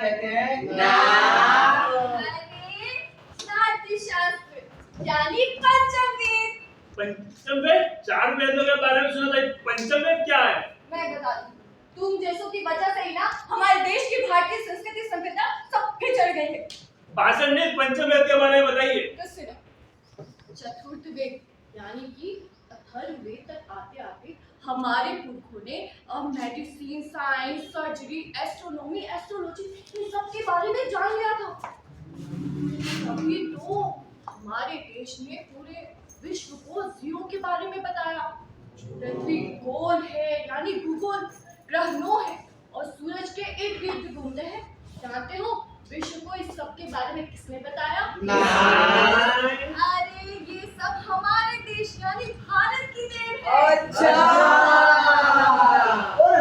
कहते हैं? नाट्यशास्त्र यानी पंचम वेद। पंचम वेद? 4 वेदों के बारे में सुना था, पंचम वेद क्या है? मैं बता दूं, तुम जैसों की वजह से ही ना हमारे देश की भारतीय संस्कृति सभ्यता सब पिछड़ गई है। भाषण ने पंचम वेद के बारे में बताइए। तो सुनो, चतुर्थ वेद यानी कि अथर्ववेद तक आते आते हमारे पुरखों ने medicine, science, surgery, astronomy, astrology इन सब के बारे में जान लिया था। तभी तो हमारे देश ने पूरे विश्व को जीरो के बारे में बताया। पृथ्वी गोल है यानी भूगोल, ग्रह 9 है और सूरज के इर्द गिर्द घूमते हैं। जानते हो विश्व को इस सब के बारे में किसने बताया? अरे ये सब हमारे देश यानी भारत की देन है। अच्छा। और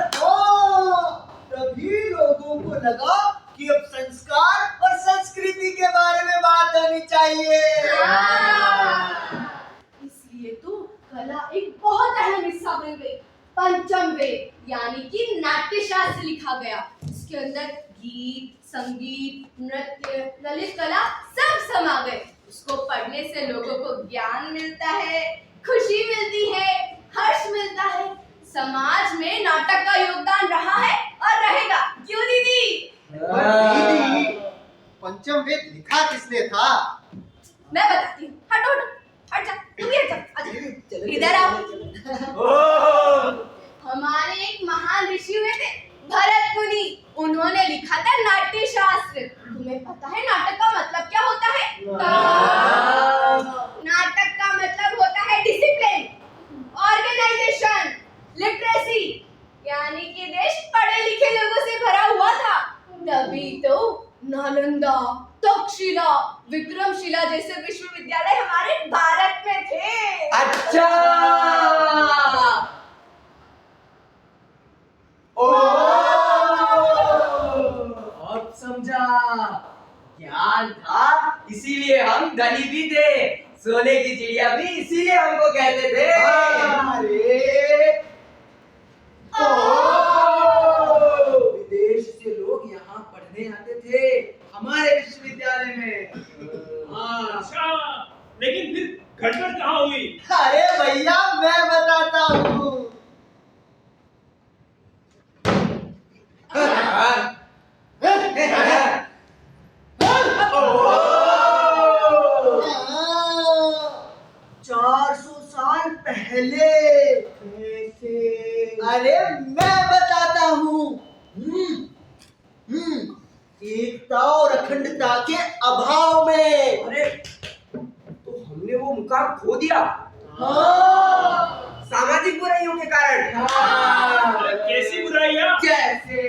तभी लोगों को लगा कि अब संस्कार और संस्कृति के बारे में बात होनी चाहिए। इसलिए तो कला एक बहुत अहम हिस्सा बन गई। पंचम वेद यानी कि नाट्यशास्त्र लिखा गया। इसके अंदर गीत, संगीत, नृत्य, ललित कला सब समा गए। उसको पढ़ने से लोगों को ज्ञान मिलता है, खुशी मिलती है, हर्ष मिलता है। समाज में नाटक का योगदान रहा है और रहेगा। क्यों दीदी? दीदी, पंचम वेद लिखा किसने था? मैं बताती हूँ। हटो हट जा, तुम भी हट जा। आजा, इधर आओ। हमारे एक महान ऋषि हुए थे भरत मुनि। उन्होंने लिखा था नाट्यशास्त्र। तुम्हें पता है नाटक का मतलब क्या होता है? नाटक का मतलब होता है डिसिप्लिन, ऑर्गेनाइजेशन, लिटरेसी, यानी कि देश पढ़े लिखे लोगों से भरा हुआ था। तभी तो नालंदा, तक्षशिला, विक्रमशिला जैसे विश्वविद्यालय हमारे भारत में थे। अच्छा। अब समझा, ज्ञान था इसीलिए हम धनी भी थे। सोने की चिड़िया भी इसीलिए हमको कहते थे। विदेश से लोग यहाँ पढ़ने आते थे हमारे विश्वविद्यालय में। अच्छा, लेकिन फिर गड़बड़ कहाँ हुई? अरे भैया मैं बताता हूँ। पहले अरे मैं बताता हूँ। एकता और अखंडता के अभाव में। अरे तो हमने वो मुकाम खो दिया। हाँ। सामाजिक बुराइयों के कारण। अरे कैसी बुराइयां? जैसे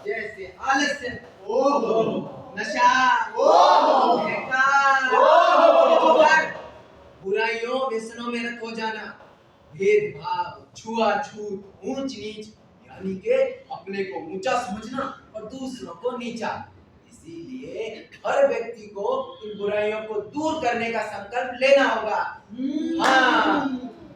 जैसे आलस्य, नशा, बुराइयों व्यसनों में रत हो जाना, भेदभाव, छुआछूत, ऊंच नीच, यानी के अपने को ऊंचा समझना और दूसरों को नीचा। इसीलिए हर व्यक्ति को इन बुराइयों को दूर करने का संकल्प लेना होगा।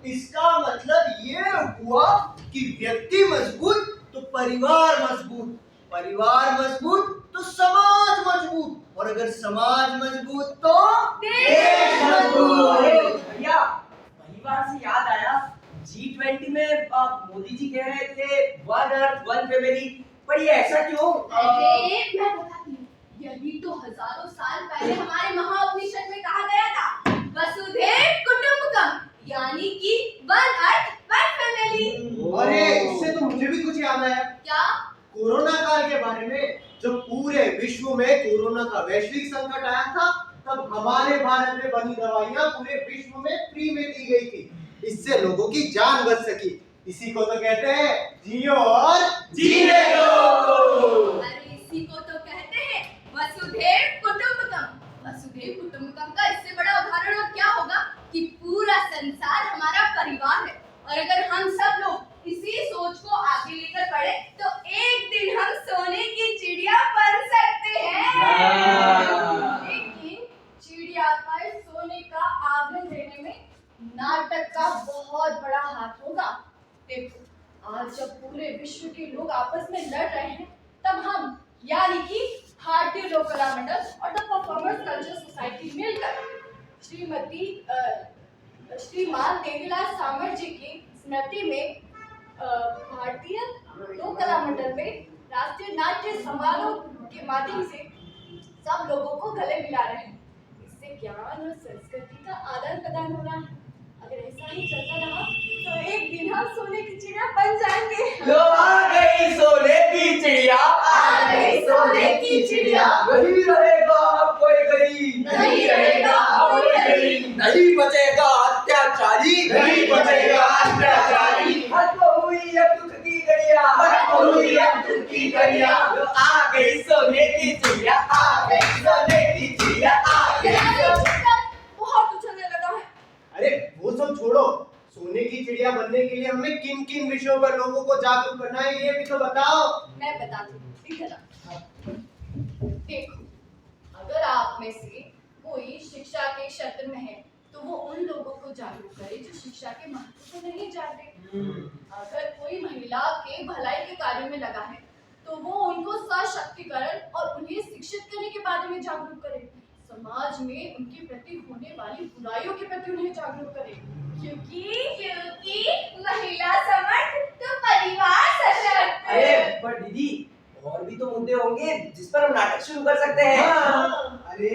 इसका मतलब ये हुआ कि व्यक्ति मजबूत तो परिवार मजबूत, परिवार मजबूत तो समाज मजबूत, और अगर समाज मजबूत तो देश मजबूत। भैया परिवार से याद आया, G20 में मोदी जी कह रहे थे वन अर्थ वन फैमिली, पर ये ऐसा क्यों? अरे मैं बताती हूँ, यही तो हजारों साल पहले हमारे महाउपनिषद में कहा गया था, वसुधैव कुटुंबकम, यानी कि वन अर्थ वन फैमिली। अरे इससे तो मुझे भी कुछ याद आया। क्या? कोरोना काल के बारे में। जब पूरे विश्व में कोरोना का वैश्विक संकट आया था, तब हमारे भारत में बनी दवाइयां पूरे विश्व में फ्री में दी गई थी। इससे लोगों की जान बच सकी। इसी को तो कहते हैं जियो और जीने दो। अरे इसी को तो कहते हैं वसुधैव कुटुंबकम। वसुधैव कुटुंबकम का इससे बड़ा उदाहरण और क्या होगा कि पूरा संसार हमारा परिवार है, और अगर हम सब लोग इसी सोच को आगे लेकर बढ़े तो एक दिन हम सोने की चिड़िया बन सकते हैं। लेकिन चिड़िया पर सोने का आवरण देने में नाटक का बहुत बड़ा हाथ होगा। देखो आज जब पूरे विश्व के लोग आपस में लड़ रहे हैं, तब हम यानी कि भारतीय लोक कला मंडल और द परफॉर्मर्स कल्चर सोसाइटी मिलकर श्रीमान देवीलाल सामर जी की स्मृति में भारतीय लोक कला मंडल में राष्ट्रीय नाट्य समारोह के माध्यम से सब लोगों को गले मिला रहे हैं। इससे ज्ञान और संस्कृति का आदान प्रदान हो रहा है। अगर ऐसा ही चलता रहा तो एक दिन हम सोने की चिड़िया बन जाएंगे। लो आ गई सोने की चिड़िया, आ गई सोने की चिड़िया। नहीं रहेगा अब कोई गरीब, नहीं रहेगा अब कोई गरीब। नहीं बचेगा अत्याचारी, नहीं बचेगा अत्याचारी। खत्म हुई अब दुख की गड़िया, खत्म हुई अब दुख की गड़िया। लो आ गई सोने की चिड़िया, आ गई सोने की चिड़िया, आ गई बहुत उछलने लगा है। अरे वो सब छोड़ो, सोने की चिड़िया बनने के लिए हमें किन किन विषयों पर लोगों को जागरूक करना है, ये भी तो बताओ। मैं बताती हूँ, इधर आ। देखो, अगर आप में से कोई शिक्षा के क्षेत्र में है तो वो उन लोगों को जागरूक करे जो शिक्षा के महत्व को नहीं जानते। अगर कोई महिला के भलाई के कार्य में लगा है तो वो उनको सशक्तिकरण और उन्हें शिक्षित करने के बारे में जागरूक करे। समाज में उनके प्रति होने वाली बुराइयों के प्रति उन्हें जागरूक करे, क्योंकि महिला समर्थ तो परिवार सशक्त। अरे पर दीदी और भी तो मुद्दे होंगे जिस पर हम नाटक शुरू कर सकते हैं। अरे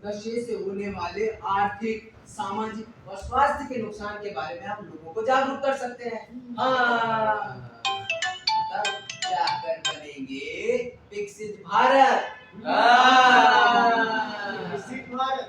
नशे से होने वाले आर्थिक, सामाजिक और स्वास्थ्य के नुकसान के बारे में हम लोगों को जागरूक कर सकते हैं। हाँ, तब जाकर बनेंगे विकसित भारत। विकसित भारत,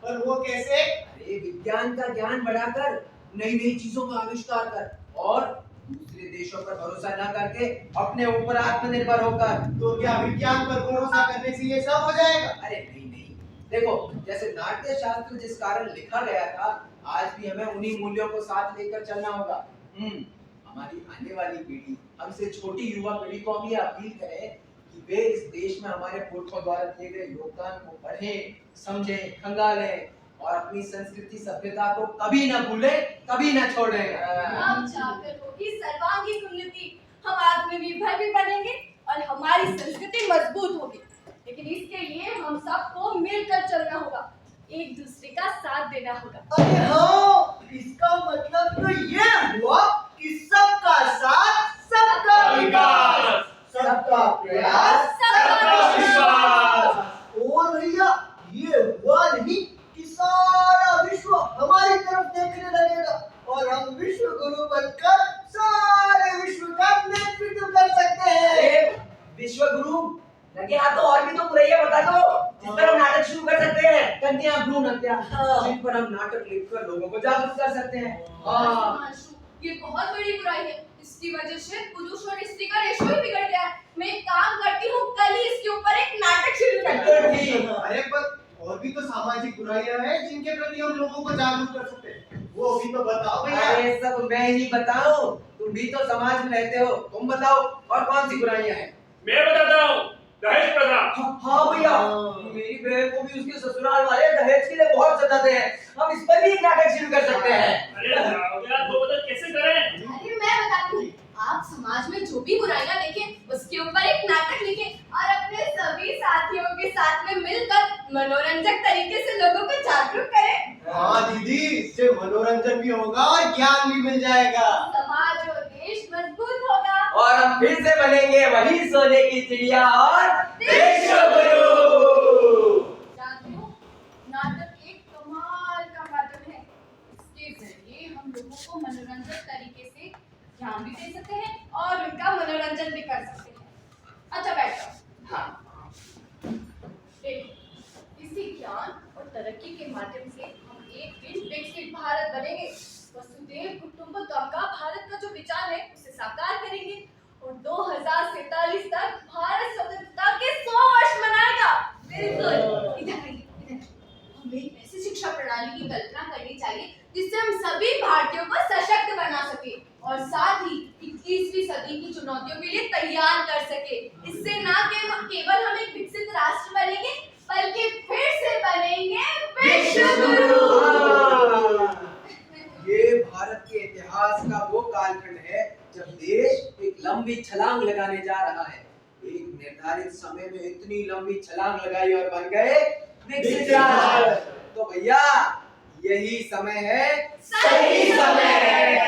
पर वो कैसे? अरे विज्ञान का ज्ञान बढ़ाकर, नई नई चीजों का आविष्कार कर और दूसरे देशों पर भरोसा न करके अपने ऊपर आत्मनिर्भर होकर। तो क्या विज्ञान पर भरोसा करने से ये सब हो जाएगा? अरे नहीं नहीं, देखो जैसे नाट्य शास्त्र जिस कारण लिखा गया था, आज भी हमें उन्हीं मूल्यों को साथ लेकर चलना होगा। हमारी आने वाली पीढ़ी, हमसे छोटी युवा पीढ़ी को हम ये अपील करें कि वे इस देश में हमारे पुरखों द्वारा दिए गए योगदान को पढ़ें, समझें, खंगालें और अपनी संस्कृति सभ्यता को कभी न भूलें, कभी न छोड़ें। अब जाकर होगी सर्वांगीण उन्नति, हम आत्मनिर्भर भी बनेंगे और हमारी संस्कृति मजबूत होगी। लेकिन इसके लिए हम सबको मिलकर चलना होगा, एक दूसरे का साथ देना होगा। अरे हाँ, इसका मतलब तो ये हुआ कि सबका साथ सबका विकास, सबका प्रयास सबका विश्वास। और भैया ये हुआ नहीं कि सारा विश्व हमारी तरफ देखने लगेगा और हम विश्व गुरु बनकर सारे विश्व का नेतृत्व कर सकते हैं। विश्व गुरु लगे हाथ तो और भी तो बुराइयां बता दो जिस पर हम नाटक शुरू कर सकते हैं। कन्या भ्रूण हत्या, जिन पर हम नाटक लिखकर लोगों को जागरूक कर सकते हैं। ये बहुत बड़ी बुराई है, इसकी वजह से पुरुष और स्त्री का रेशो ही बिगड़ गया है। मैं एक काम करती हूँ, कल ही इसके ऊपर एक नाटक शुरू करती हूँ। अरे पर और भी तो सामाजिक बुराइयां हैं जिनके प्रति हम लोगों को जागरूक कर सकते हैं, वो भी तो बताओ भैया। अरे सब मैं ही बताऊं, तुम भी तो समाज में रहते हो, तुम बताओ और कौन सी बुराइयां हैं? मैं बताता हूँ, दहेज प्रथा। हाँ भैया, मेरी बहन को भी उसके ससुराल वाले दहेज के लिए बहुत सताते हैं। हम इस पर भी एक नाटक शुरू कर सकते हैं। अरे यार तो बता कैसे करें? अरे मैं बताती हूँ, आप समाज में जो भी बुराइयां देखें उसके ऊपर एक नाटक लिखें और अपने सभी साथियों के साथ में मिलकर मनोरंजक तरीके से लोगों को जागरूक करें। हाँ दीदी, इससे मनोरंजन भी होगा और ज्ञान भी मिल जाएगा। समाज और देश मजबूत होगा और हम फिर से बनेंगे वही सोने की चिड़िया और विश्व गुरु। जानते हो, नाटक एक कमाल का माध्यम है। इसके जरिए हम लोगों को मनोरंजक तरीके से ज्ञान भी दे सकते हैं और उनका मनोरंजन भी कर सकते हैं। अच्छा बैठो। हाँ। देखो, इसी ज्ञान और तरक्की के माध्यम से हम एक दिन विकसित भारत बनेंगे। वसुधैव कुटुंबकम का भारत का जो विचार है उसे साकार करेंगे और 2047 तक भारत स्वतंत्रता के 100 वर्ष मनाएगा। बिल्कुल। इधर आइए, इधर। हमें एक ऐसी शिक्षा प्रणाली की कल्पना करनी चाहिए जिससे हम सभी भारतीयों को सशक्त बना सके और साथ ही 21वीं सदी की चुनौतियों के लिए तैयार कर सके। इससे ना केवल हम एक विकसित राष्ट्र बनेंगे बल्कि फिर से बनेंगे विश्व गुरु। ये भारत के इतिहास का वो कालखंड है जब देश लंबी छलांग लगाने जा रहा है। एक निर्धारित समय में इतनी लंबी छलांग लगाई और बन गए विकसित भारत। तो भैया यही समय है, सही समय है।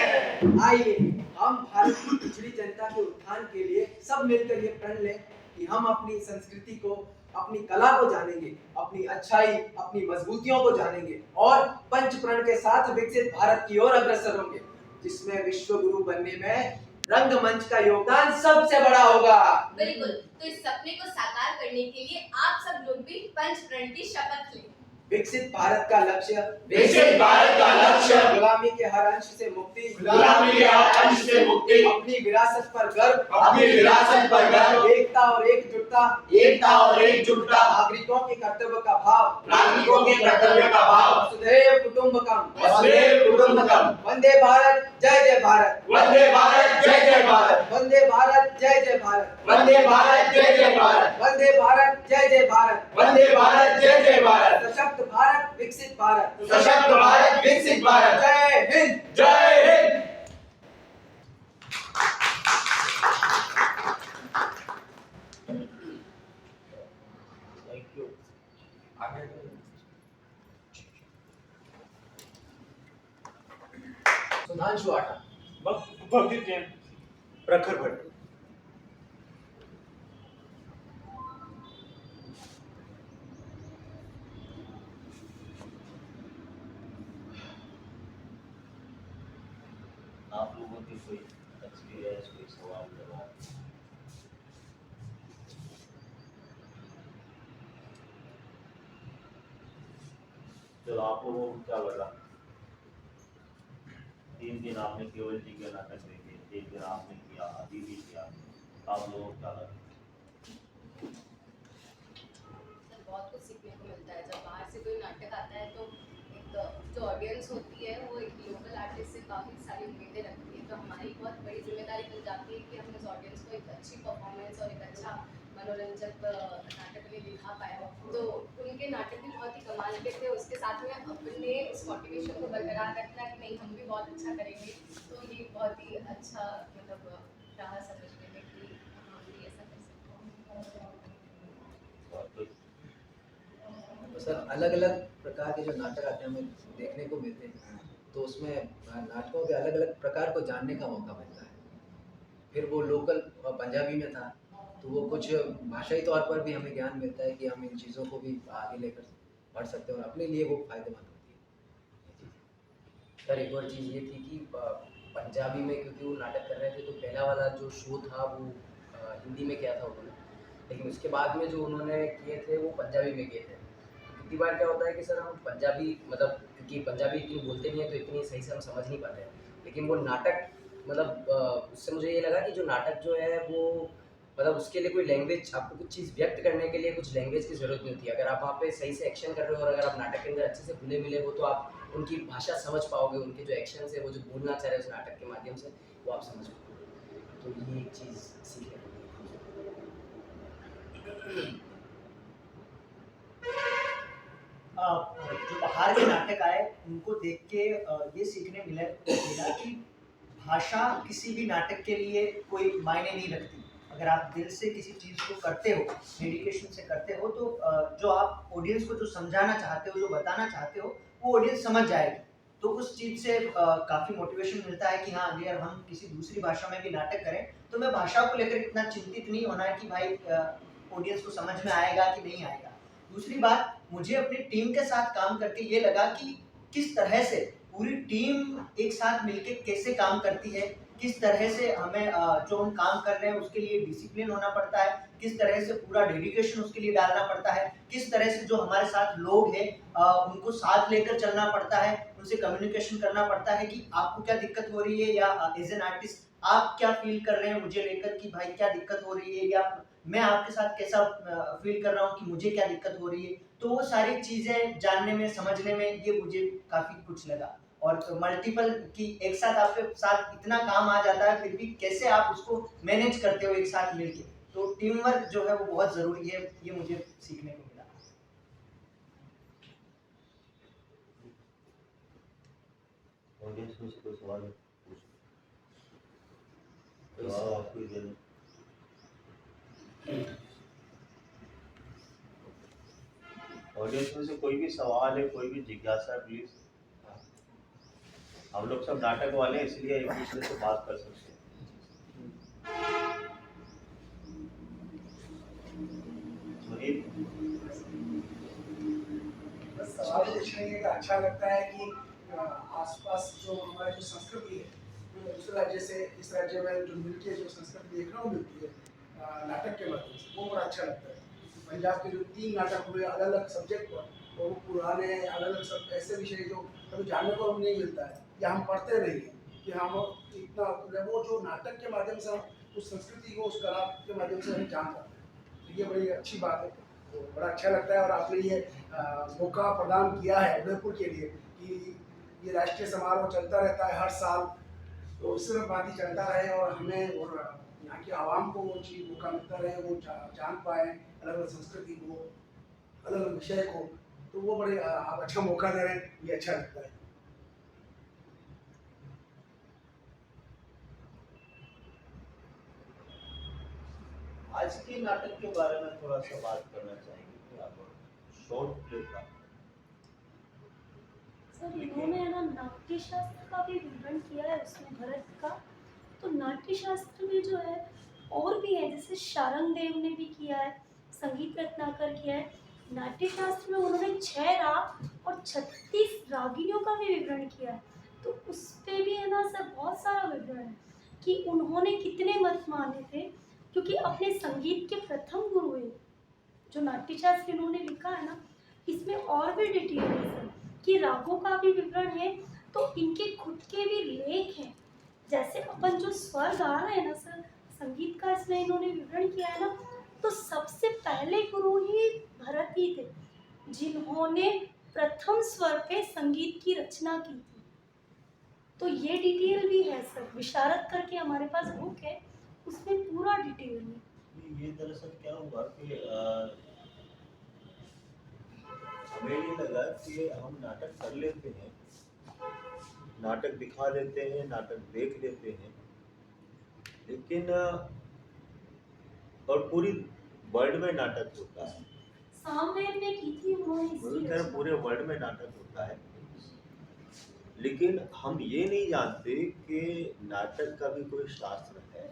आइए हम भारत की पिछड़ी जनता के उत्थान के लिए सब मिलकर ये प्रण लें कि हम अपनी संस्कृति को, अपनी कला को जानेंगे, अपनी अच्छाई, अपनी मजबूतियों को जानेंगे और पंच प्रण के साथ विकसित भारत की ओर अग्रसर होंगे, जिसमें विश्व गुरु बनने में रंगमंच का योगदान सबसे बड़ा होगा। बिल्कुल, तो इस सपने को साकार करने के लिए आप सब लोग भी पंच प्रण की शपथ लें। विकसित भारत का लक्ष्य, विकसित भारत का लक्ष्य, गुलामी के हर अंश से मुक्ति, गुलामी के हर अंश से मुक्ति, अपनी विरासत पर गर्व, अपनी विरासत पर गर्व, एकता और एकजुटता, एकता और एकजुटता, नागरिकों के कर्तव्य का भाव, नागरिकों के कर्तव्य का भाव, वसुधैव कुटुंबकम, वसुधैव कुटुंबकम, वंदे भारत जय जय भारत, वंदे भारत जय जय भारत, वंदे भारत जय जय भारत, वंदे भारत जय जय भारत, वंदे भारत जय जय भारत, वंदे भारत जय जय भारत, सशक्त भारत विकसित भारत, सशक्त भारत विकसित भारत। जय हिंद, जय हिंद। सुधांशु आटा, भक्ति जैन, प्रखर भट्ट। आप लोगों की कोई एक्सपीरियंस, कोई सवाल जवाब? चलो, आप लोगों को क्या लगा? 3 दिन आपने केवल जी के नाटक देखे, 1 दिन आपने किया, अभी भी किया, आप लोगों को क्या लगा? सर, बहुत कुछ सीखने को मिलता है। जब बाहर से कोई नाटक आता है तो एक जो ऑडियंस होती है वो एक लोकल आर्टिस्ट से काफ़ी सारी उम्मीदें रखती है, तो हमारी बहुत बड़ी जिम्मेदारी बन जाती है कि हम इस ऑडियंस को एक अच्छी परफॉर्मेंस और एक अच्छा मनोरंजक नाटक में दिखा पाए। तो उनके नाटक भी बहुत ही कमाल के थे, उसके साथ में अपने उस मोटिवेशन को बरकरार रखना कि नहीं हम भी बहुत अच्छा करेंगे, तो ये बहुत ही अच्छा मतलब रहा समझने में कि हम भी ऐसा कर सकते हैं। और कोई? तो सर अलग अलग प्रकार के जो नाटक आते हैं हमें देखने को मिलते हैं, तो उसमें नाटकों के अलग अलग प्रकार को जानने का मौका मिलता है। फिर वो लोकल पंजाबी में था, तो वो कुछ भाषाई तौर पर भी हमें ज्ञान मिलता है कि हम इन चीज़ों को भी आगे लेकर बढ़ सकते हैं और अपने लिए वो फायदेमंद होती है। सर एक और चीज़ ये थी कि पंजाबी में क्योंकि वो नाटक कर रहे थे, तो पहला वाला जो शो था वो हिंदी में किया था उन्होंने, लेकिन उसके बाद में जो उन्होंने किए थे वो पंजाबी में किए थे। कितनी बार क्या होता है कि सर हम पंजाबी मतलब क्योंकि पंजाबी इतनी बोलते नहीं है तो इतनी सही से हम समझ नहीं पाते हैं, लेकिन वो नाटक मतलब उससे मुझे ये लगा कि जो नाटक जो है वो मतलब उसके लिए कोई लैंग्वेज, आपको कुछ चीज़ व्यक्त करने के लिए कुछ लैंग्वेज की ज़रूरत नहीं होती। अगर आप वहाँ पे सही से एक्शन कर रहे हो और अगर आप नाटक के अंदर अच्छे से घुले मिले हो तो आप उनकी भाषा समझ पाओगे, उनके जो एक्शन है वो जो बोलना चाह रहे हैं उस नाटक के माध्यम से वो आप समझ पाओगे। तो ये एक चीज़ सीखने को मिली। जो बाहर के नाटक आए उनको देख के ये सीखने मिला कि भाषा किसी भी नाटक के लिए कोई मायने नहीं रखती। अगर आप दिल से किसी चीज़ को करते हो, डेडिकेशन से करते हो, तो जो आप ऑडियंस को जो समझाना चाहते हो, जो बताना चाहते हो, वो ऑडियंस समझ जाएगी। तो उस चीज़ से काफ़ी मोटिवेशन मिलता है कि हाँ, अगर हम किसी दूसरी भाषा में भी नाटक करें तो मैं भाषा को लेकर इतना चिंतित नहीं होना है कि भाई ऑडियंस को समझ में आएगा कि नहीं आएगा। दूसरी बात, मुझे अपनी टीम के साथ काम करके ये लगा कि किस तरह से पूरी टीम एक साथ मिलके कैसे काम करती है, किस तरह से हमें जो हम काम कर रहे हैं उसके लिए डिसिप्लिन होना पड़ता है, किस तरह से पूरा डेडिकेशन उसके लिए डालना पड़ता है, किस तरह से जो हमारे साथ लोग हैं उनको साथ लेकर चलना पड़ता है, उनसे कम्युनिकेशन करना पड़ता है कि आपको क्या दिक्कत हो रही है, या एज एन आर्टिस्ट आप क्या फील कर रहे हैं मुझे लेकर कि भाई क्या दिक्कत हो रही है, या मैं आपके साथ कैसा फील कर रहा हूँ कि मुझे क्या दिक्कत हो रही है। तो वो सारी चीज़ें जानने में, समझने में ये मुझे काफ़ी कुछ लगा। और मल्टीपल कि एक साथ आपके साथ इतना काम आ जाता है, फिर भी कैसे आप उसको मैनेज करते हो एक साथ मिलके। तो टीम वर्क जो है वो बहुत ज़रूरी है, ये मुझे सीखने को मिला। ऑडियंस में से कोई सवाल पूछ? जवाब आपको ही देना। ऑडियंस में से कोई भी सवाल है, कोई भी जिज्ञासा है, प्लीज। हम लोग सब नाटक वाले हैं, इसलिए एक दूसरे से बात कर सकते हैं। सुनील, बस सवाल पूछने का अच्छा लगता है कि आसपास जो हमारी जो संस्कृति है, जो दूसरे राज्य से इस राज्य में जो मिलके जो संस्कृति देखने को मिलती है नाटक के माध्यम से, वो बड़ा अच्छा लगता है। पंजाब के जो 3 नाटक हुए अलग अलग सब्जेक्ट पर, और वो पुराने अलग अलग सब ऐसे विषय जो कभी जानने को नहीं मिलता है या हम पढ़ते नहीं हैं कि हम इतना, वो जो नाटक के माध्यम से हम उस संस्कृति को, उस कला के माध्यम से हम जान पाते हैं, तो ये बड़ी अच्छी बात है। तो बड़ा अच्छा लगता है। और आपने ये मौका प्रदान किया है उदयपुर के लिए कि ये राष्ट्रीय समारोह चलता रहता है हर साल, तो इससे बात ही चलता रहे और हमें और यहाँ के आवाम को वो चीज़ मौका मिलता रहे, वो जान पाए अलग अलग संस्कृति को, अलग अलग विषय को, तो वो बड़े आप अच्छा मौका दे रहे हैं, ये अच्छा लगता है। आज के नाटक के बारे में थोड़ा सा बात करना चाहेंगे कि आप शॉर्ट प्ले का। सर इन्होंने है ना नाट्य शास्त्र का भी विवरण किया है उसमें भरत का। तो नाट्य शास्त्र में जो है और भी है, जैसे शारंग देव ने भी किया है, संगीत रत्नाकर किया है। नाट्य शास्त्र में उन्होंने 6 राग और 36 रागिनियों का भी विवरण किया है। तो उस पे भी है ना सर बहुत सारा विवरण है कि उन्होंने कितने मत माने थे, क्योंकि अपने संगीत के प्रथम गुरु है। जो नाट्य शास्त्र इन्होंने लिखा है ना, इसमें और भी डिटेल है सर कि रागों का भी विवरण है, तो इनके खुद के भी लेख हैं। जैसे अपन जो स्वर गा रहे हैं ना सर, संगीत का इसमें इन्होंने विवरण किया है ना, तो सबसे पहले गुरु ही भरत ही थे जिन्होंने प्रथम स्वर पे संगीत की रचना की थी। तो ये डिटेल भी है सर, विशारद करके हमारे पास बुक है, उसमें पूरा डिटेल है। ये दरअसल क्या हुआ कि हमें ये लगा कि हम नाटक कर लेते हैं, नाटक दिखा देते हैं, नाटक देख लेते हैं, लेकिन और पूरी वर्ल्ड में नाटक होता है। सामवेद में की थी उन्होंने, पूरे वर्ल्ड में नाटक होता है, लेकिन हम ये नहीं जानते कि नाटक का भी कोई शास्त्र है।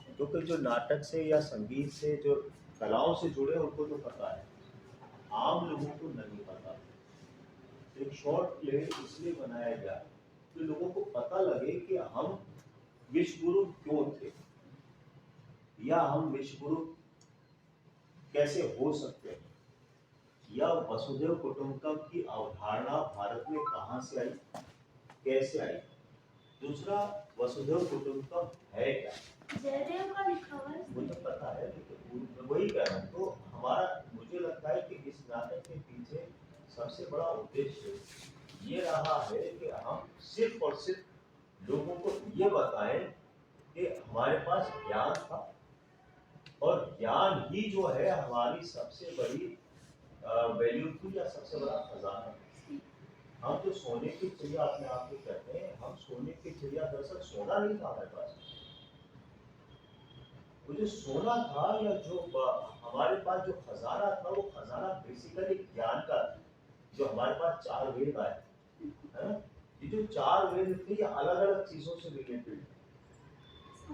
क्योंकि जो नाटक से या संगीत से, जो कलाओं से जुड़े हैं, उनको तो पता है, आम लोगों को नहीं पता। एक शॉर्ट प्ले इसलिए बनाया गया कि लोगों को पता लगे कि हम विश्व गुरु क्यों थे, या हम विश्व गुरु कैसे हो सकते हैं, या वसुधैव कुटुंबकम की अवधारणा भारत में कहाँ से आई, कैसे आई। दूसरा, वसुधैव कुटुंबकम है क्या, जयदेव का लिखा हुआ है, मुझे पता है, लेकिन वही कह रहा हूँ। तो हमारा, मुझे लगता है कि इस नाटक के पीछे सबसे बड़ा उद्देश्य ये रहा है कि हम सिर्फ और सिर्फ लोगों को ये बताएं कि हमारे पास ज्ञान था, और ज्ञान ही जो है हमारी सबसे बड़ी वैल्यू थी, या सबसे बड़ा खजाना। हम तो सोने की चिड़िया अपने आप को कहते हैं, हम सोने की चिड़िया, दरअसल सोना नहीं था हमारे पास। वो जो सोना था, या जो हमारे पास जो खजाना था, वो खजाना बेसिकली ज्ञान का, जो हमारे पास 4 वेद आए, है ना। ये जो 4 वेद थे, ये अलग अलग चीजों से रिलेटेड।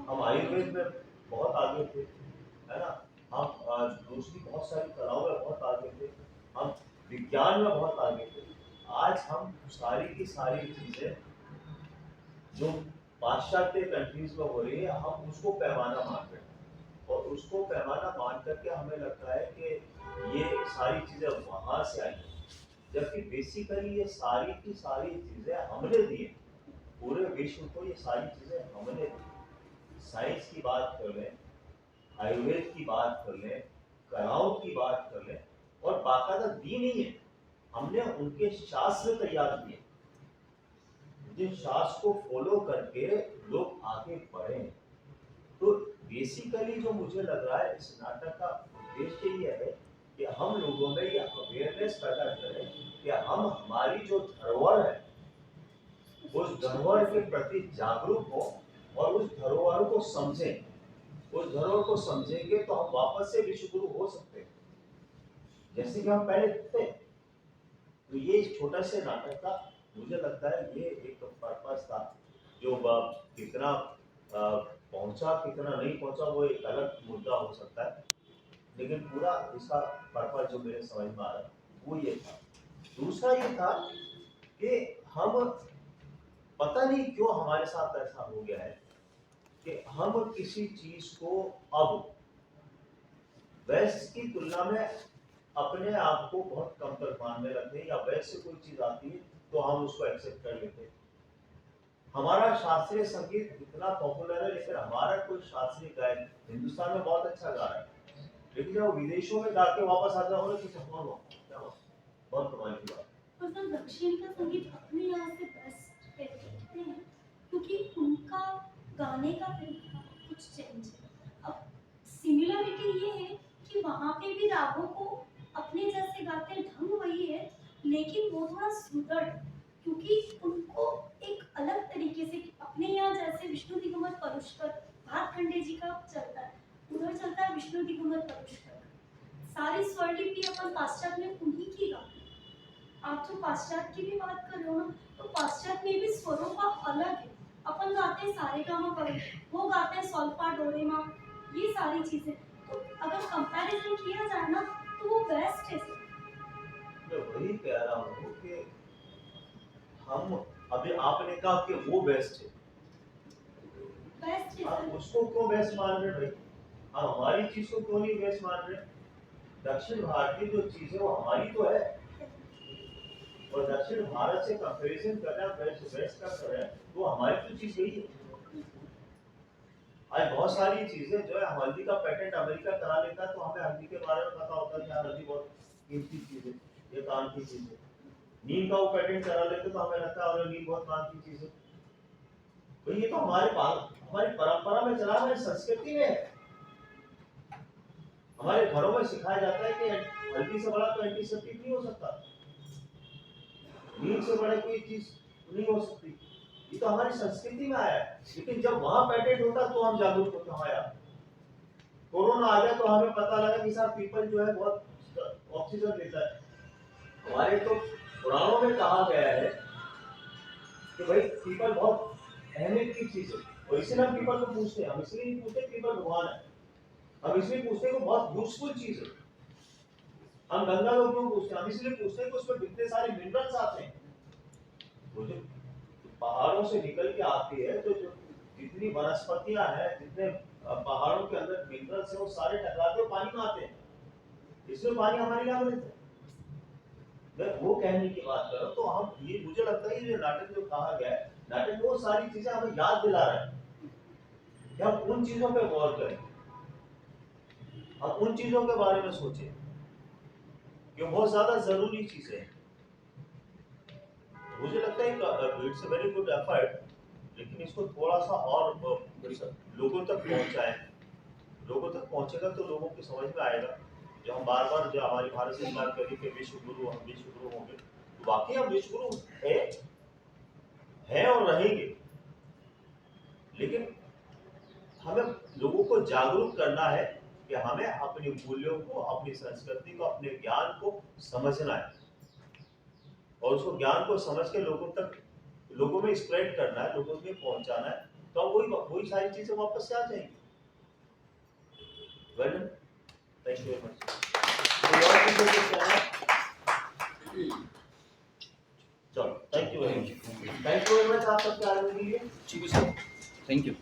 हम आयुर्वेद में बहुत आगे थे, है ना। हम दूसरी बहुत सारी कलाओं में बहुत आगे थे, हम विज्ञान में बहुत आगे थे। आज हम सारी की सारी चीजें जो पाश्चात्य कंट्रीज में हो रही है, हम उसको पैमाना मान रहे हैं, और उसको पैमाना मान करके हमें लगता है कि ये सारी चीजें वहां से आई हैं, जबकि बेसिकली ये सारी की सारी चीजें हमने दी हैं। पूरे विश्व को ये सारी चीजें हमने दी। साइंस की बात कर लें, आयुर्वेद की बात कर लें, कलाओं की बात कर लें, और बाकायदा दी नहीं है, हमने उनके शास्त्र तैयार किए, जिन शास्त्र को फॉलो करके लोग आगे बढ़े। तो बेसिकली जो मुझे लग रहा है, इस नाटक का उद्देश्य ये है कि हम लोगों में ये अवेयरनेस पैदा करें कि हम, हमारी जो धरोहर है, उस धरोहर के प्रति जागरूक हो, और उस धरोहर को समझें, उस धरोहर को समझेंगे तो हम वापस से विश्व गुरु हो सकते हैं जैसे कि हम पहले थे। तो ये एक छोटा से नाटक था, मुझे लगता है ये एक पर्पस था। जो कितना पहुंचा कितना नहीं पहुंचा वो एक अलग मुद्दा हो सकता है, लेकिन पूरा इसका पर्पस जो मेरे समझ में आ रहा है वो ये था। दूसरा ये था कि हम पता नहीं क्यों हमारे साथ ऐसा हो गया है कि हम किसी चीज को अब वेस्ट की तुलना में अपने आप को बहुत कमतर मानने लगते हैं, या वेस्ट से कोई चीज आती है तो हम उसको एक्सेप्ट कर लेते हैं। हमारा शास्त्रीय संगीत इतना पॉपुलर है, लेकिन हमारा कोई शास्त्रीय गायक हिंदुस्तान में बहुत अच्छा गा रहा है, लेकिन जब विदेशों में गा के वापस आता है कुछ क्या बहुत कमाल की बात। और सर दक्षिण का संगीत अपने यहाँ से बेस्ट कहते हैं क्योंकि उनका गाने का तरीका कुछ चेंज है। अब सिमिलरिटी ये है कि वहाँ पे भी रागों को अपने जैसे गाते हैं, ढंग वही है, लेकिन वो थोड़ा सुंदर, क्योंकि उनको एक अलग तरीके से अपने यहाँ जैसे विष्णु दिगंबर परुष्कर भातखंडे जी का चलता है, उधर चलता है विष्णु दिगंबर परुष्कर। सारी स्वरलिपि अपन पाश्चात्य में उन्हीं की गाते हैं। आप जो पाश्चात्य की भी बात कर रहे हो ना, तो पाश्चात्य में भी स्वरों का अलग है। अपन गाते हैं सारे गामा पर, वो गाते हैं सोल्फा डोरेमा, ये सारी चीजें। तो अगर कंपैरिजन किया जाए ना तो वो बेस्ट है। मैं वही कह रहा हूँ कि हम अभी आपने कहा कि वो बेस्ट है, बेस्ट है आप उसको क्यों बेस्ट मान रहे भाई? हम हमारी चीज को क्यों नहीं बेस्ट मान रहे? दक्षिण भारत की जो चीज है वो हमारी तो है, और दक्षिण भारत से कंपैरिजन करना बेस्ट का कर रहे हैं, वो हमारी तो चीज यही है। आज बहुत सारी चीजें जो है, हल्दी का पेटेंट अमेरिका करा लेता है तो हमें हल्दी के बारे में पता होता है कि हल्दी बहुत कीमती चीज है, ये काम की चीज है। नीम का वो पेटेंट करा लेते तो हमें लगता है नीम बहुत काम की चीज है। तो ये तो हमारी परंपरा में चला, हमारी संस्कृति में है। हमारे घरों में सिखाया जाता है कि हल्दी से बड़ा तो एंटीसेप्टिक नहीं हो सकता, नीम से बड़ा कोई चीज नहीं हो सकती। ये तो हमारी संस्कृति में आया है, लेकिन जब वहां पेटेंट होता तो हम जागरूक होते। हाँ यार, कोरोना आ गया तो हमें पता लगा कि साहब पीपल जो है बहुत ऑक्सीजन देता है। हमारे तो पुराणों में कहा गया है कि भाई पीपल बहुत अहमियत की चीज है, और इसलिए हम पीपल को पूछते हैं। हम इसलिए नहीं पूछते पीपल भगवान है, हम इसलिए पूछते हैं कि बहुत यूजफुल चीज है। हम गंगा को क्यों पूछते हैं? हम इसलिए पूछते हैं कि उसमें कितने सारे मिनरल्स आते हैं। वो जो पहाड़ों से निकल के आती है, तो जो जितनी वनस्पतियां हैं, जितने पहाड़ों के अंदर मिनरल्स हैं, वो सारे टकराते हुए पानी में आते हैं, इसलिए पानी हमारे लिए अमृत है। मैं वो कहने की बात कर रहा हूँ। तो हम ये, मुझे लगता है ये नाटक जो कहा गया है, नाटक वो सारी चीजें हमें याद दिला रहा है कि हम उन चीजों पे गौर करें, हम उन चीजों के बारे में सोचें कि बहुत ज्यादा जरूरी चीजें हैं। मुझे लगता है it's a very good effort, लेकिन इसको थोड़ा सा और लोगों तक पहुंचाएं। लोगों तक पहुंचेगा तो लोगों की समझ में आएगा। जो हम बार बार जो हमारी भारत सरकार करी कि विश्व गुरु, हम विश्व गुरु होंगे, तो वाकई हम विश्व गुरु है और रहेंगे, लेकिन हमें लोगों को जागरूक करना है कि हमें अपने मूल्यों को, अपनी संस्कृति को, अपने ज्ञान को समझना है, और उसको ज्ञान को समझ के लोगों में स्प्रेड करना है, लोगों में पहुंचाना है। तो वही सारी चीजें वापस से आ जाएंगी। Well done, thank you very much. चलो, थैंक यू वेरी मच। आप सबके आने के लिए। Thank you.